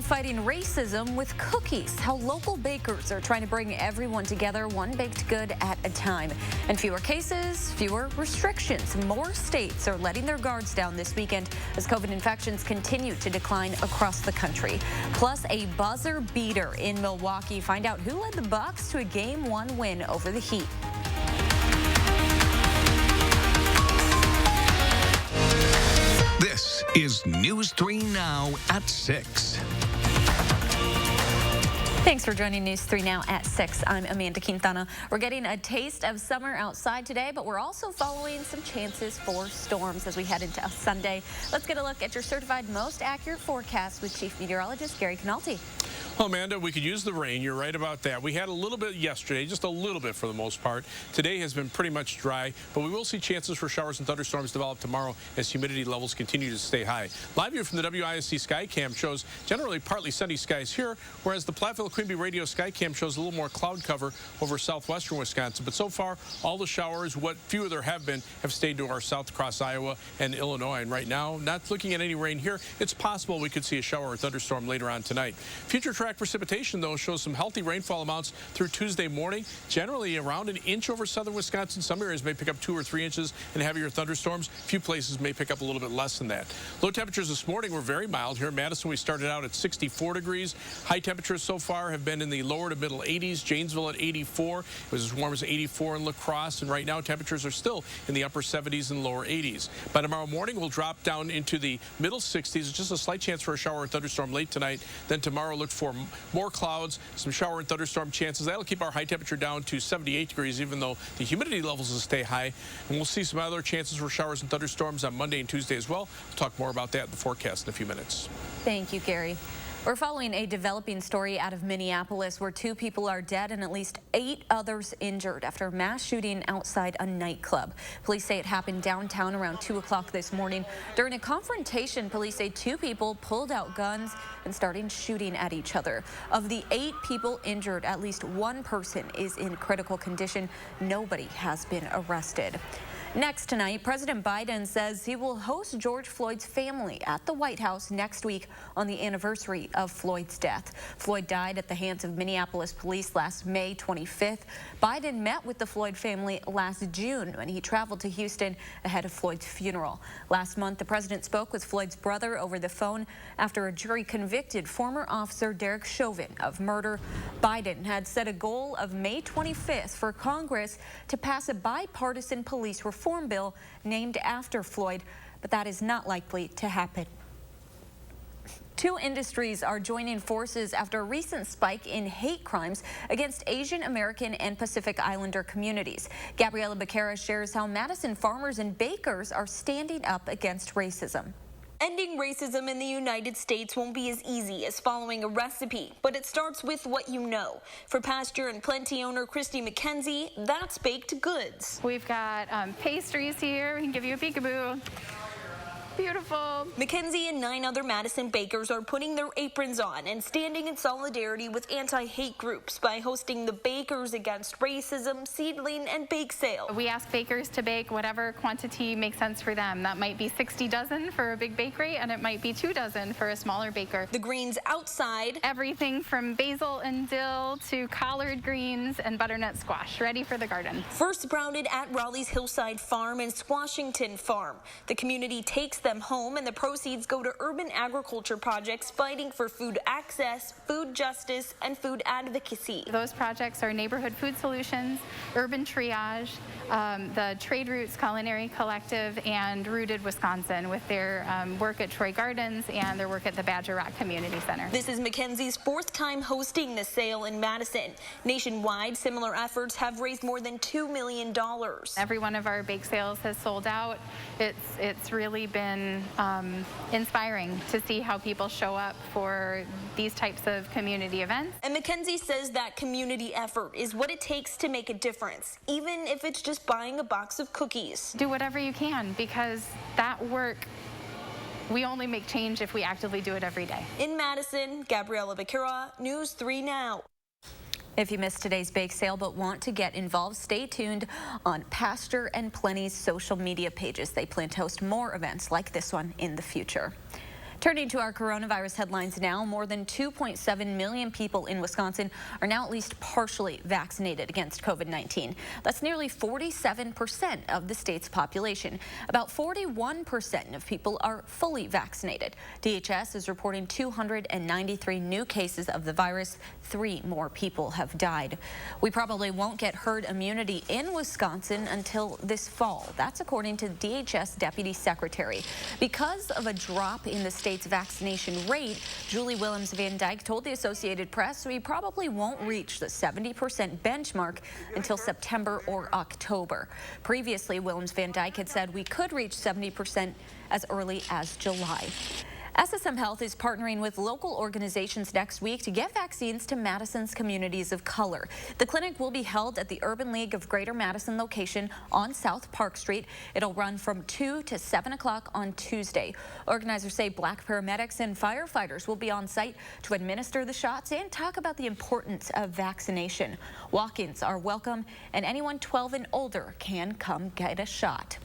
fighting racism with cookies. How local bakers are trying to bring everyone together, one baked good at a time. And fewer cases, fewer restrictions. More states are letting their guards down this weekend as COVID infections continue to decline across the country. Plus, a buzzer beater in Milwaukee. Find out who led the Bucks to a Game 1 win over the Heat. This is News 3 Now at 6. Thanks for joining News 3 Now at 6. I'm Amanda Quintana. We're getting a taste of summer outside today, but we're also following some chances for storms as we head into Sunday. Let's get a look at your certified most accurate forecast with Chief Meteorologist Gary Canalti. Well, Amanda, we could use the rain. You're right about that. We had a little bit yesterday, just a little bit for the most part. Today has been pretty much dry, but we will see chances for showers and thunderstorms develop tomorrow as humidity levels continue to stay high. Live view from the WISC Skycam shows generally partly sunny skies here, whereas the Platteville-Quimby Radio Skycam shows a little more cloud cover over southwestern Wisconsin. But so far, all the showers, what few there have been, have stayed to our south across Iowa and Illinois. And right now, not looking at any rain here. It's possible we could see a shower or thunderstorm later on tonight. Future track precipitation, though, shows some healthy rainfall amounts through Tuesday morning, generally around an inch over southern Wisconsin. Some areas may pick up 2 or 3 inches and heavier thunderstorms. A few places may pick up a little bit less than that. Low temperatures this morning were very mild. Here in Madison, we started out at 64 degrees. High temperatures so far have been in the lower to middle 80s. Janesville at 84. It was as warm as 84 in La Crosse, and right now temperatures are still in the upper 70s and lower 80s. By tomorrow morning, we'll drop down into the middle 60s. Just a slight chance for a shower or thunderstorm late tonight. Then tomorrow, look for more clouds, some shower and thunderstorm chances. That'll keep our high temperature down to 78 degrees, even though the humidity levels will stay high. And we'll see some other chances for showers and thunderstorms on Monday and Tuesday as well. We'll talk more about that in the forecast in a few minutes. Thank you, Gary. We're following a developing story out of Minneapolis where 2 people are dead and at least 8 others injured after a mass shooting outside a nightclub. Police say it happened downtown around 2 o'clock this morning. During a confrontation, police say 2 people pulled out guns and started shooting at each other. Of the 8 people injured, at least 1 person is in critical condition. Nobody has been arrested. Next tonight, President Biden says he will host George Floyd's family at the White House next week on the anniversary of Floyd's death. Floyd died at the hands of Minneapolis police last May 25th. Biden met with the Floyd family last June when he traveled to Houston ahead of Floyd's funeral. Last month, the president spoke with Floyd's brother over the phone after a jury convicted former officer Derek Chauvin of murder. Biden had set a goal of May 25th for Congress to pass a bipartisan police reform bill named after Floyd, but that is not likely to happen. 2 industries are joining forces after a recent spike in hate crimes against Asian American and Pacific Islander communities. Gabriella Becerra shares how Madison farmers and bakers are standing up against racism. Ending racism in the United States won't be as easy as following a recipe, but it starts with what you know. For Pasture and Plenty owner Christy McKenzie, that's baked goods. We've got pastries here. We can give you a peekaboo. Beautiful. McKenzie and 9 other Madison bakers are putting their aprons on and standing in solidarity with anti-hate groups by hosting the Bakers Against Racism Seedling and Bake Sale. We ask bakers to bake whatever quantity makes sense for them. That might be 60 dozen for a big bakery, and it might be 2 dozen for a smaller baker. The greens outside. Everything from basil and dill to collard greens and butternut squash, ready for the garden. First sprouted at Raleigh's Hillside Farm and Squashington Farm. The community takes them home, and the proceeds go to urban agriculture projects fighting for food access, food justice, and food advocacy. Those projects are Neighborhood Food Solutions, Urban Triage, the Trade Roots Culinary Collective, and Rooted Wisconsin with their work at Troy Gardens and their work at the Badger Rock Community Center. This is McKenzie's 4th time hosting the sale in Madison. Nationwide, similar efforts have raised more than $2 million. Every one of our bake sales has sold out. It's really been inspiring to see how people show up for these types of community events. And McKenzie says that community effort is what it takes to make a difference, even if it's just buying a box of cookies. Do whatever you can, because that work, we only make change if we actively do it every day. In Madison, Gabriella Becerra, News 3 Now. If you missed today's bake sale but want to get involved, stay tuned on Pasture and Plenty's social media pages. They plan to host more events like this one in the future. Turning to our coronavirus headlines now, more than 2.7 million people in Wisconsin are now at least partially vaccinated against COVID-19. That's nearly 47% of the state's population. About 41% of people are fully vaccinated. DHS is reporting 293 new cases of the virus. 3 more people have died. We probably won't get herd immunity in Wisconsin until this fall. That's according to DHS Deputy Secretary. Because of a drop in the state's vaccination rate, Julie Willems-Van Dyke told the Associated Press we probably won't reach the 70% benchmark until September or October. Previously, Willems-Van Dyke had said we could reach 70% as early as July. SSM Health is partnering with local organizations next week to get vaccines to Madison's communities of color. The clinic will be held at the Urban League of Greater Madison location on South Park Street. It'll run from 2 to 7 o'clock on Tuesday. Organizers say Black paramedics and firefighters will be on site to administer the shots and talk about the importance of vaccination. Walk-ins are welcome, and anyone 12 and older can come get a shot.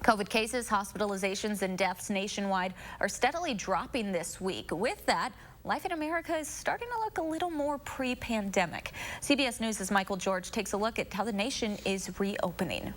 COVID cases, hospitalizations, and deaths nationwide are steadily dropping this week. With that, life in America is starting to look a little more pre-pandemic. CBS News' Michael George takes a look at how the nation is reopening.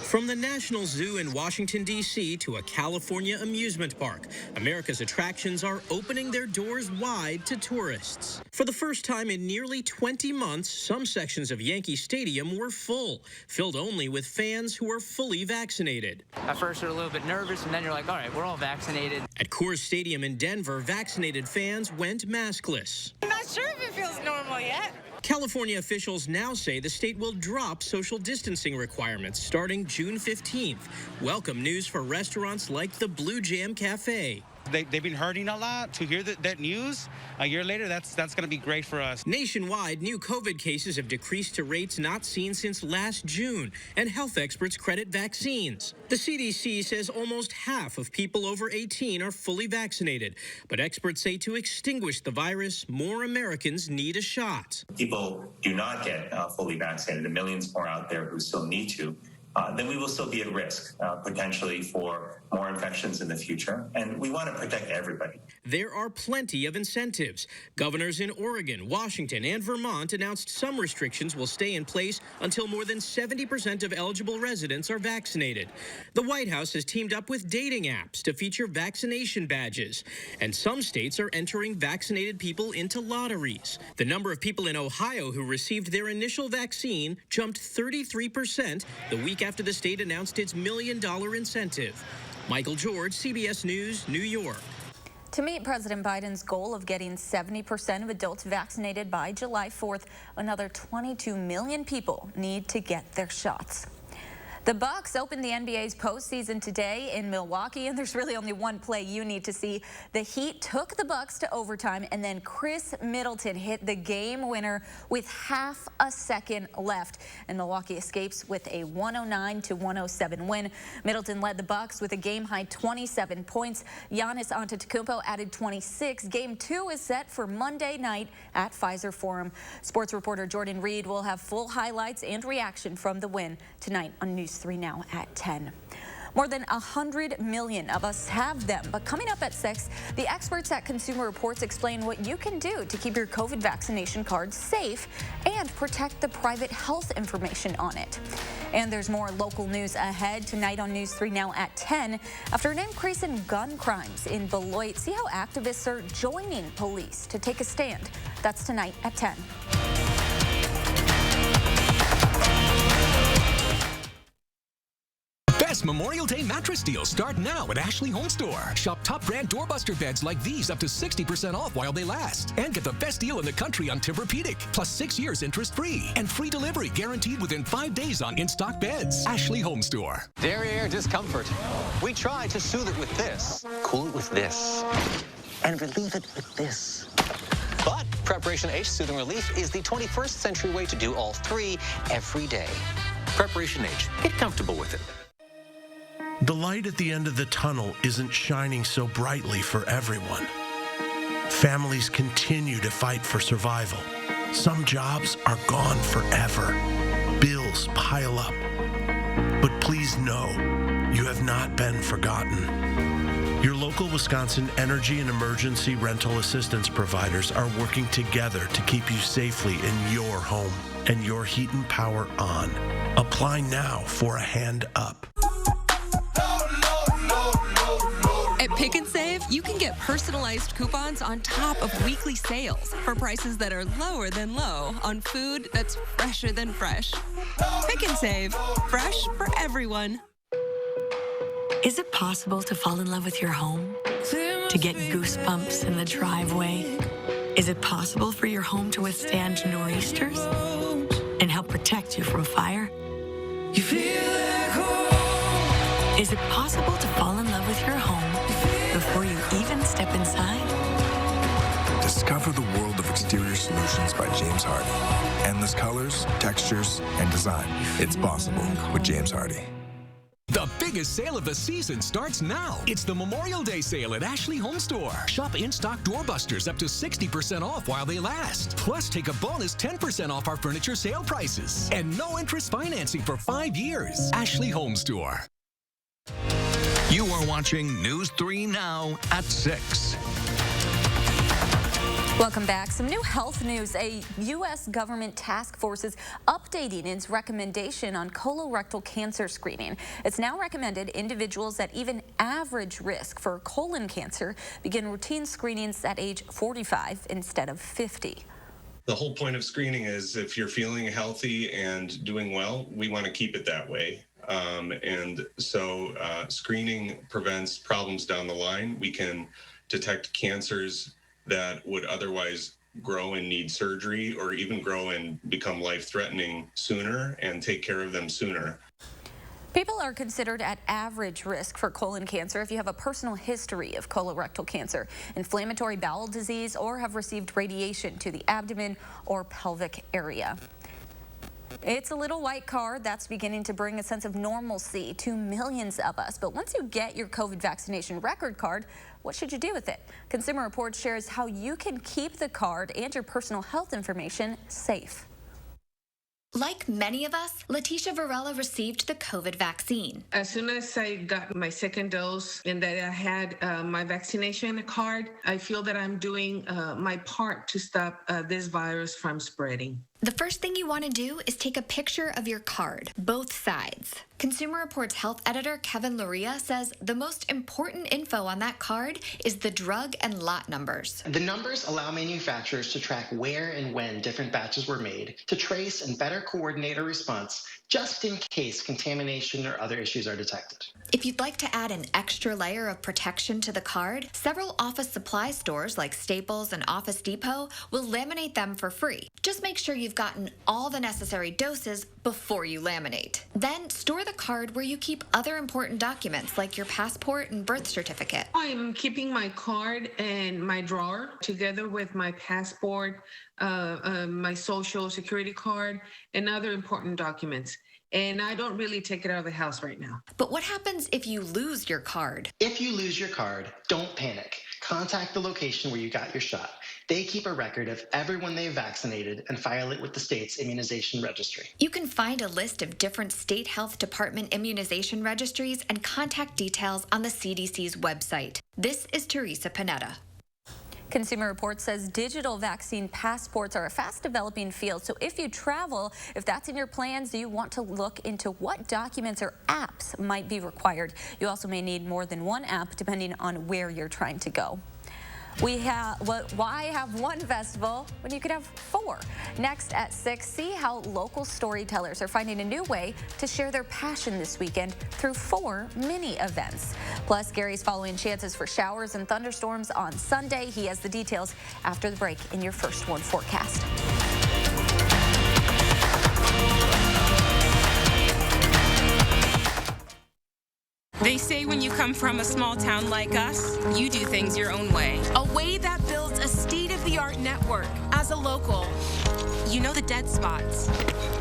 From the National Zoo in Washington, D.C. to a California amusement park, America's attractions are opening their doors wide to tourists. For the first time in nearly 20 months, some sections of Yankee Stadium were full, filled only with fans who are fully vaccinated. At first you're a little bit nervous, and then you're like, all right, we're all vaccinated. At Coors Stadium in Denver, vaccinated fans went maskless. I'm not sure if it feels normal yet. California officials now say the state will drop social distancing requirements starting June 15th. Welcome news for restaurants like the Blue Jam Cafe. They've been hurting a lot. To hear that news a year later, that's going to be great for us. Nationwide, new COVID cases have decreased to rates not seen since last June, and health experts credit vaccines. The CDC says almost half of people over 18 are fully vaccinated, but experts say to extinguish the virus, more Americans need a shot. People do not get fully vaccinated, and millions more out there who still need to. Then we will still be at risk, potentially for more infections in the future. And we want to protect everybody. There are plenty of incentives. Governors in Oregon, Washington, and Vermont announced some restrictions will stay in place until more than 70% of eligible residents are vaccinated. The White House has teamed up with dating apps to feature vaccination badges. And some states are entering vaccinated people into lotteries. The number of people in Ohio who received their initial vaccine jumped 33% the week after the state announced its $1 million incentive. Michael George, CBS News, New York. To meet President Biden's goal of getting 70% of adults vaccinated by July 4th, another 22 million people need to get their shots. The Bucks opened the NBA's postseason today in Milwaukee, and there's really only one play you need to see. The Heat took the Bucks to overtime, and then Chris Middleton hit the game winner with half a second left, and Milwaukee escapes with a 109-107 win. Middleton led the Bucks with a game-high 27 points. Giannis Antetokounmpo added 26. Game 2 is set for Monday night at Pfizer Forum. Sports reporter Jordan Reed will have full highlights and reaction from the win tonight on News 3 Now at 10. More than 100 million of us have them, but coming up at 6, the experts at Consumer Reports explain what you can do to keep your COVID vaccination card safe and protect the private health information on it. And there's more local news ahead tonight on News 3 Now at 10. After an increase in gun crimes in Beloit, see how activists are joining police to take a stand. That's tonight at 10. Best Memorial Day mattress deals start now at Ashley Home Store. Shop top brand doorbuster beds like these up to 60% off while they last. And get the best deal in the country on Tempur-Pedic. Plus 6 years interest-free. And free delivery guaranteed within 5 days on in-stock beds. Ashley Home Store. Derriere discomfort. We try to soothe it with this. Cool it with this. And relieve it with this. But Preparation H Soothing Relief is the 21st century way to do all three every day. Preparation H. Get comfortable with it. The light at the end of the tunnel isn't shining so brightly for everyone. Families continue to fight for survival. Some jobs are gone forever. Bills pile up. But please know, you have not been forgotten. Your local Wisconsin energy and emergency rental assistance providers are working together to keep you safely in your home and your heat and power on. Apply now for a hand up. At Pick and Save, you can get personalized coupons on top of weekly sales for prices that are lower than low on food that's fresher than fresh. Pick and Save, fresh for everyone. Is it possible to fall in love with your home? To get goosebumps in the driveway? Is it possible for your home to withstand nor'easters and help protect you from fire? Is it possible to fall in love with your home before you even step inside? Discover the world of exterior solutions by James Hardy. Endless colors, textures, and design. It's possible with James Hardy. The biggest sale of the season starts now. It's the Memorial Day sale at Ashley Home Store. Shop in-stock doorbusters up to 60% off while they last. Plus, take a bonus 10% off our furniture sale prices. And no interest financing for 5 years. Ashley Home Store. You are watching News 3 Now at 6. Welcome back. Some new health news. A U.S. government task force is updating its recommendation on colorectal cancer screening. It's now recommended individuals at even average risk for colon cancer begin routine screenings at age 45 instead of 50. The whole point of screening is if you're feeling healthy and doing well, we want to keep it that way. Screening prevents problems down the line. We can detect cancers that would otherwise grow and need surgery or even grow and become life-threatening sooner and take care of them sooner. People are considered at average risk for colon cancer if you have a personal history of colorectal cancer, inflammatory bowel disease, or have received radiation to the abdomen or pelvic area. It's a little white card that's beginning to bring a sense of normalcy to millions of us. But once you get your COVID vaccination record card, what should you do with it? Consumer Reports shares how you can keep the card and your personal health information safe. Like many of us, Letitia Varela received the COVID vaccine. As soon as I got my second dose and that I had my vaccination card, I feel that I'm doing my part to stop this virus from spreading. The first thing you want to do is take a picture of your card, both sides. Consumer Reports health editor Kevin Luria says the most important info on that card is the drug and lot numbers. The numbers allow manufacturers to track where and when different batches were made, to trace and better coordinate a response just in case contamination or other issues are detected. If you'd like to add an extra layer of protection to the card, several office supply stores like Staples and Office Depot will laminate them for free. Just make sure you've gotten all the necessary doses before you laminate. Then store the card where you keep other important documents like your passport and birth certificate. I'm keeping my card in my drawer together with my passport, my social security card, and other important documents. And I don't really take it out of the house right now. But what happens if you lose your card? If you lose your card, don't panic. Contact the location where you got your shot. They keep a record of everyone they've vaccinated and file it with the state's immunization registry. You can find a list of different state health department immunization registries and contact details on the CDC's website. This is Teresa Panetta. Consumer Reports says digital vaccine passports are a fast-developing field. So if you travel, if that's in your plans, you want to look into what documents or apps might be required. You also may need more than one app depending on where you're trying to go. Why have one festival when you could have 4? Next at 6, see how local storytellers are finding a new way to share their passion this weekend through 4 mini events. Plus, Gary's following chances for showers and thunderstorms on Sunday. He has the details after the break in your First One forecast. They say when you come from a small town like us, you do things your own way. A way that builds a state-of-the-art network. As a local, you know the dead spots,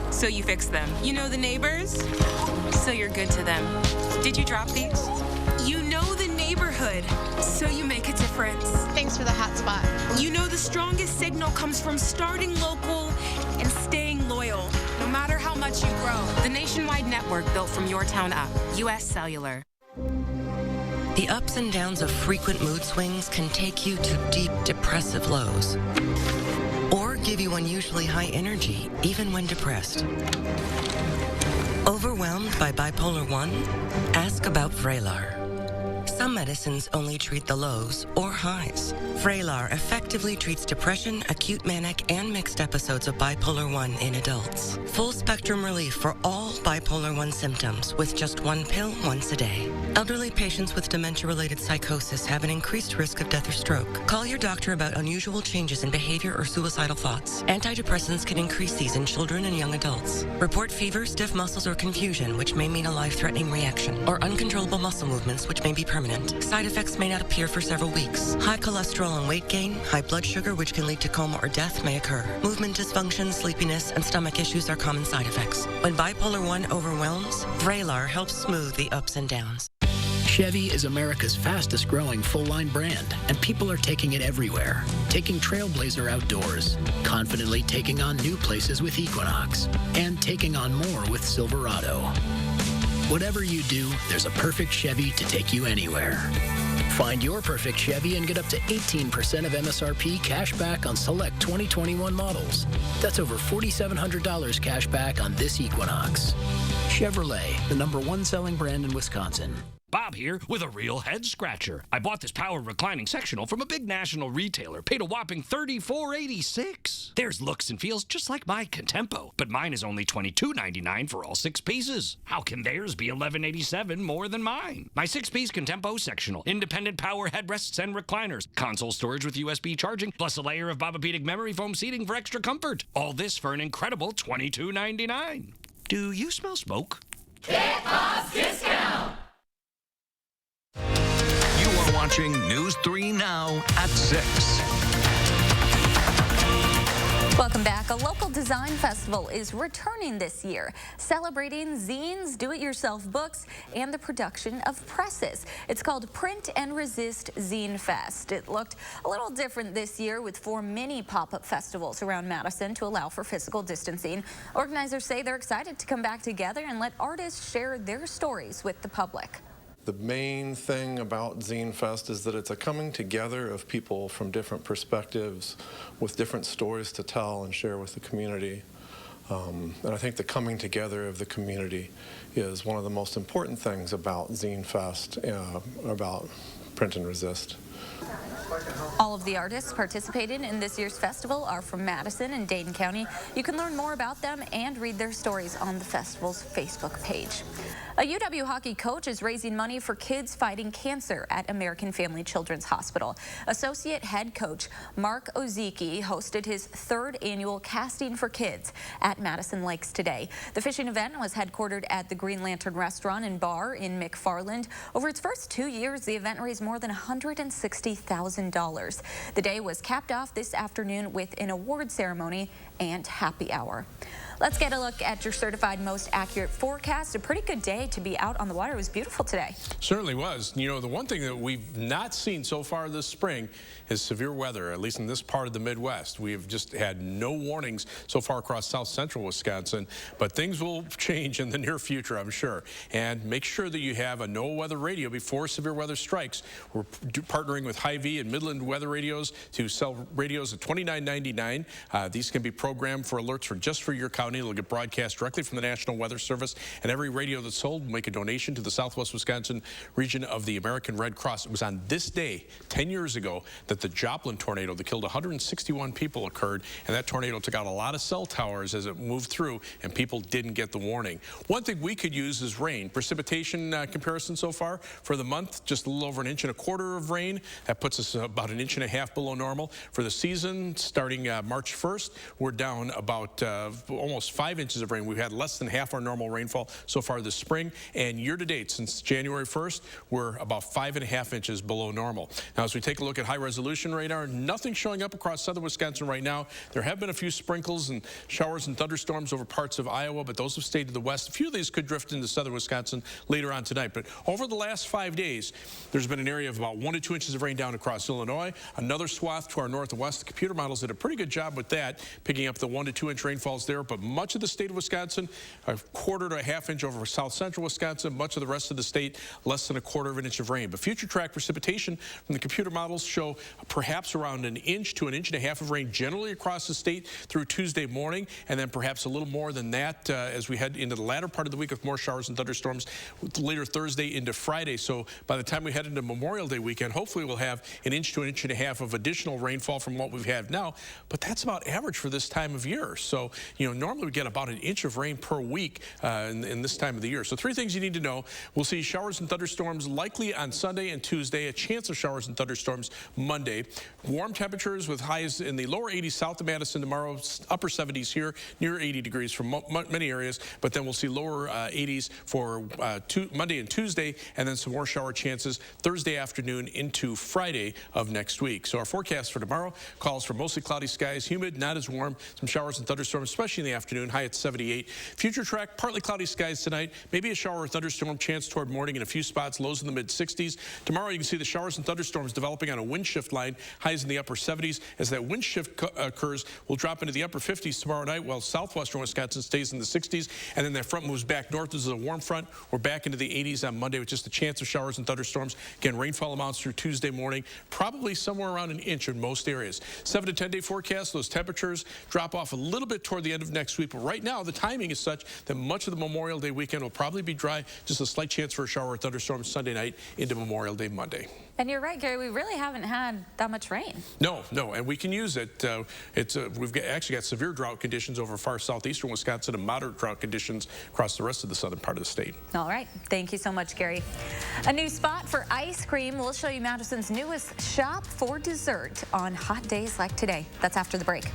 so you fix them. You know the neighbors, so you're good to them. Did you drop these? You know the neighborhood, so you make a difference. Thanks for the hot spot. You know the strongest signal comes from starting local and staying loyal, no matter how much you grow. The nationwide network built from your town up. U.S. Cellular. The ups and downs of frequent mood swings can take you to deep depressive lows, or give you unusually high energy even when depressed. Overwhelmed by bipolar 1? Ask about Vraylar. Some medicines only treat the lows or highs. Vraylar effectively treats depression, acute manic, and mixed episodes of bipolar 1 in adults. Full spectrum relief for all bipolar 1 symptoms with just one pill once a day. Elderly patients with dementia-related psychosis have an increased risk of death or stroke. Call your doctor about unusual changes in behavior or suicidal thoughts. Antidepressants can increase these in children and young adults. Report fever, stiff muscles, or confusion, which may mean a life-threatening reaction, or uncontrollable muscle movements, which may be permanent. Side effects may not appear for several weeks. High cholesterol and weight gain, high blood sugar, which can lead to coma or death, may occur. Movement dysfunction, sleepiness, and stomach issues are common side effects. When bipolar 1 overwhelms, Vraylar helps smooth the ups and downs. Chevy is America's fastest growing full-line brand, and people are taking it everywhere. Taking Trailblazer outdoors, confidently taking on new places with Equinox, and taking on more with Silverado. Whatever you do, there's a perfect Chevy to take you anywhere. Find your perfect Chevy and get up to 18% of MSRP cash back on select 2021 models. That's over $4,700 cash back on this Equinox. Chevrolet, the #1 selling brand in Wisconsin. Bob here with a real head scratcher. I bought this power reclining sectional from a big national retailer, paid a whopping $34.86. Theirs looks and feels just like my Contempo, but mine is only $22.99 for all 6 pieces. How can theirs be $11.87 more than mine? My 6-piece Contempo sectional, independent power headrests and recliners, console storage with USB charging, plus a layer of Bobapedic memory foam seating for extra comfort. All this for an incredible $22.99. Do you smell smoke? Get Bob's discount! You are watching News 3 Now at 6. Welcome back. A local design festival is returning this year, celebrating zines, do-it-yourself books, and the production of presses. It's called Print and Resist Zine Fest. It looked a little different this year with 4 mini pop-up festivals around Madison to allow for physical distancing. Organizers say they're excited to come back together and let artists share their stories with the public. The main thing about Zine Fest is that it's a coming together of people from different perspectives with different stories to tell and share with the community. And I think the coming together of the community is one of the most important things about Zine Fest, about Print and Resist. All of the artists participating in this year's festival are from Madison and Dane County. You can learn more about them and read their stories on the festival's Facebook page. A UW hockey coach is raising money for kids fighting cancer at American Family Children's Hospital. Associate head coach Mark Ozeki hosted his 3rd annual Casting for Kids at Madison Lakes today. The fishing event was headquartered at the Green Lantern Restaurant and Bar in McFarland. Over its first 2 years, the event raised more than $160,000. The day was capped off this afternoon with an award ceremony and happy hour. Let's get a look at your certified most accurate forecast. A pretty good day to be out on the water. It was beautiful today. Certainly was. You know, the one thing that we've not seen so far this spring is severe weather, at least in this part of the Midwest. We've just had no warnings so far across south central Wisconsin, but things will change in the near future, I'm sure. And make sure that you have a no-weather radio before severe weather strikes. We're partnering with Hy-Vee and Midland Weather Radios to sell radios at $29.99. These can be programmed for alerts just for your county. They'll get broadcast directly from the National Weather Service, and every radio that's sold will make a donation to the Southwest Wisconsin region of the American Red Cross. It was on this day 10 years ago that the Joplin tornado that killed 161 people occurred, and that tornado took out a lot of cell towers as it moved through, and people didn't get the warning. One thing we could use is rain. Precipitation comparison so far for the month, just a little over 1.25 inches of rain. That puts us about 1.5 inches below normal. For the season, starting March 1st, we're down about almost 5 inches of rain. We've had less than half our normal rainfall so far this spring, and year-to-date since January 1st, we're about 5.5 inches below normal. Now, as we take a look at high-resolution radar, nothing showing up across southern Wisconsin right now. There have been a few sprinkles and showers and thunderstorms over parts of Iowa, but those have stayed to the west. A few of these could drift into southern Wisconsin later on tonight, but over the last 5 days, there's been an area of about 1 to 2 inches of rain down across Illinois. Another swath to our north and west. The computer models did a pretty good job with that, picking up the 1 to 2 inch rainfalls there, but much of the state of Wisconsin, a quarter to a half inch over south central Wisconsin, much of the rest of the state, less than a quarter of an inch of rain. But future track precipitation from the computer models show perhaps around an inch to an inch and a half of rain generally across the state through Tuesday morning, and then perhaps a little more than that as we head into the latter part of the week with more showers and thunderstorms later Thursday into Friday. So by the time we head into Memorial Day weekend, hopefully we'll have an inch to an inch and a half of additional rainfall from what we've had now. But that's about average for this time of year. So, normally we get about an inch of rain per week in this time of the year. So 3 things you need to know. We'll see showers and thunderstorms likely on Sunday and Tuesday, a chance of showers and thunderstorms Monday. Warm temperatures with highs in the lower 80s south of Madison tomorrow, upper 70s here, near 80 degrees for many areas. But then we'll see lower 80s for Monday and Tuesday, and then some more shower chances Thursday afternoon into Friday of next week. So our forecast for tomorrow calls for mostly cloudy skies, humid, not as warm, some showers and thunderstorms, especially in the afternoon, high at 78. Future track, partly cloudy skies tonight, maybe a shower or thunderstorm chance toward morning in a few spots, lows in the mid-60s. Tomorrow you can see the showers and thunderstorms developing on a wind shift line, highs in the upper 70s. As that wind shift occurs, we'll drop into the upper 50s tomorrow night, while southwestern Wisconsin stays in the 60s, and then that front moves back north. This is a warm front. We're back into the 80s on Monday with just a chance of showers and thunderstorms. Again, rainfall amounts through Tuesday morning, probably somewhere around an inch in most areas. 7 to 10 day forecast, those temperatures drop off a little bit toward the end of next week, but right now the timing is such that much of the Memorial Day weekend will probably be dry, just a slight chance for a shower or thunderstorm Sunday night into Memorial Day Monday. And you're right, Gary, we really haven't had that much rain. No, and we can use it. We've actually got severe drought conditions over far southeastern Wisconsin and moderate drought conditions across the rest of the southern part of the state. All right, thank you so much, Gary. A new spot for ice cream. We'll show you Madison's newest shop for dessert on hot days like today. That's after the break.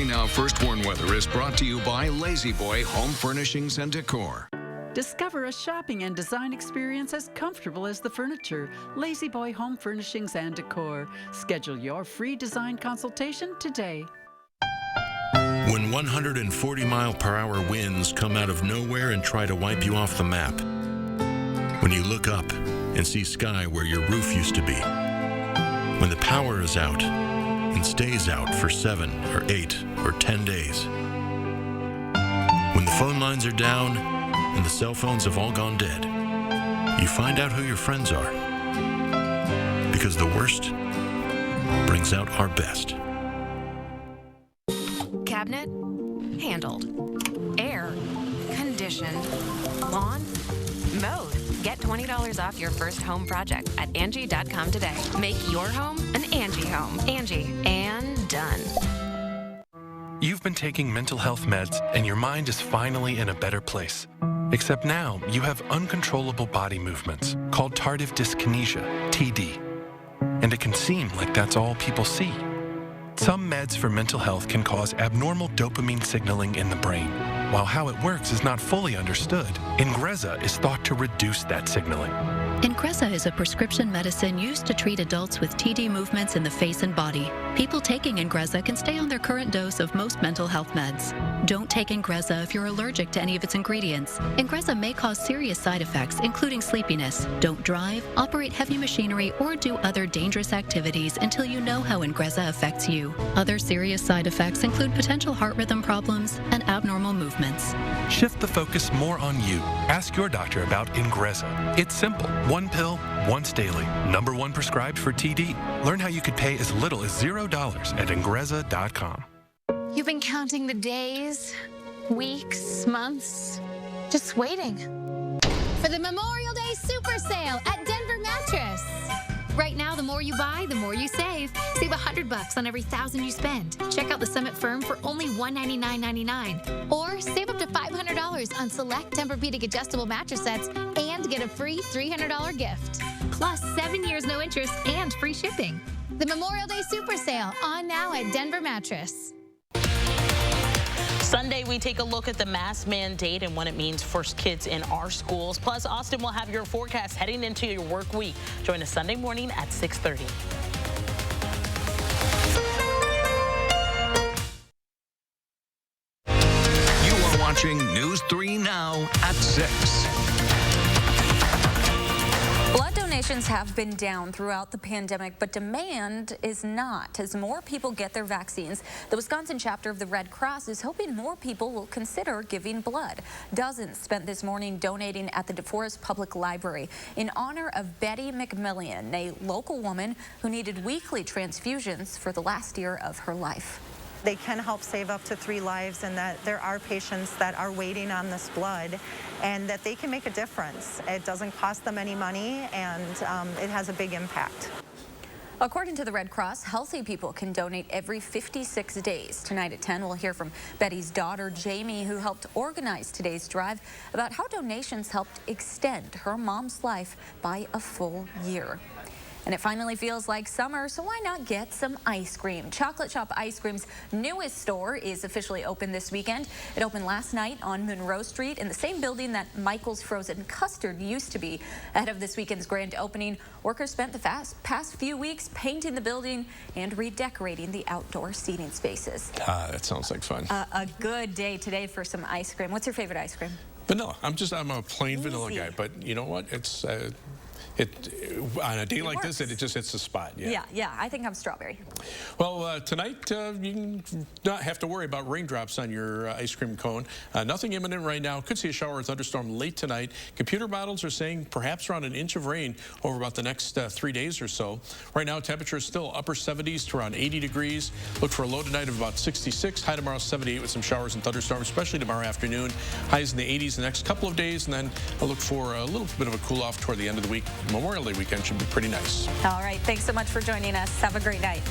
Now First Warn Weather is brought to you by Lazy Boy Home Furnishings and Decor. Discover a shopping and design experience as comfortable as the furniture. Lazy Boy Home Furnishings and Decor. Schedule your free design consultation today. When 140-mile-per-hour winds come out of nowhere and try to wipe you off the map. When you look up and see sky where your roof used to be. When the power is out and stays out for 7 or 8 or 10 days. When the phone lines are down and the cell phones have all gone dead, you find out who your friends are. Because the worst brings out our best. Cabinet, handled. Air, conditioned. Lawn, mowed. Get $20 off your first home project at Angie.com today. Make your home an Angie home. Angie, and done. You've been taking mental health meds and your mind is finally in a better place. Except now, you have uncontrollable body movements called tardive dyskinesia, TD. And it can seem like that's all people see. Some meds for mental health can cause abnormal dopamine signaling in the brain. While how it works is not fully understood, Ingrezza is thought to reduce that signaling. Ingrezza is a prescription medicine used to treat adults with TD movements in the face and body. People taking Ingrezza can stay on their current dose of most mental health meds. Don't take Ingrezza if you're allergic to any of its ingredients. Ingrezza may cause serious side effects, including sleepiness. Don't drive, operate heavy machinery, or do other dangerous activities until you know how Ingrezza affects you. Other serious side effects include potential heart rhythm problems and abnormal movements. Shift the focus more on you. Ask your doctor about Ingrezza. It's simple. 1 pill, once daily. #1 prescribed for TD. Learn how you could pay as little as $0 at Ingrezza.com. You've been counting the days, weeks, months, just waiting for the Memorial Day Super Sale at Denver Mattress. Right now, the more you buy, the more you save. Save $100 on every 1,000 you spend. Check out the Summit Firm for only $199.99. Or save up to $500 on select Tempur-Pedic adjustable mattress sets and get a free $300 gift. Plus 7 years no interest and free shipping. The Memorial Day Super Sale on now at Denver Mattress. Sunday, we take a look at the mask mandate and what it means for kids in our schools. Plus, Austin will have your forecast heading into your work week. Join us Sunday morning at 6:30. You are watching News 3 Now at 6. Blood donation Donations have been down throughout the pandemic, but demand is not. As more people get their vaccines, the Wisconsin chapter of the Red Cross is hoping more people will consider giving blood. Dozens spent this morning donating at the DeForest Public Library in honor of Betty McMillian, a local woman who needed weekly transfusions for the last year of her life. They can help save up to 3 lives, and that there are patients that are waiting on this blood and that they can make a difference. It doesn't cost them any money, and it has a big impact. According to the Red Cross, healthy people can donate every 56 days. Tonight at 10, we'll hear from Betty's daughter, Jamie, who helped organize today's drive, about how donations helped extend her mom's life by a full year. And it finally feels like summer, so why not get some ice cream? Chocolate Shop Ice Cream's newest store is officially open this weekend. It opened last night on Monroe Street in the same building that Michael's Frozen Custard used to be. Ahead of this weekend's grand opening, workers spent the past few weeks painting the building and redecorating the outdoor seating spaces. That sounds like fun. A good day today for some ice cream. What's your favorite ice cream? Vanilla. I'm a plain vanilla guy, but you know what? It's on a day like this, it just hits the spot. Yeah, I think I'm strawberry. Well, tonight you can not have to worry about raindrops on your ice cream cone. Nothing imminent right now. Could see a shower or thunderstorm late tonight. Computer models are saying perhaps around an inch of rain over about the next 3 days or so. Right now, temperature is still upper 70s to around 80 degrees. Look for a low tonight of about 66. High tomorrow 78 with some showers and thunderstorms, especially tomorrow afternoon. Highs in the 80s the next couple of days, and then I'll look for a little bit of a cool off toward the end of the week. Memorial Day weekend should be pretty nice. All right, thanks so much for joining us. Have a great night.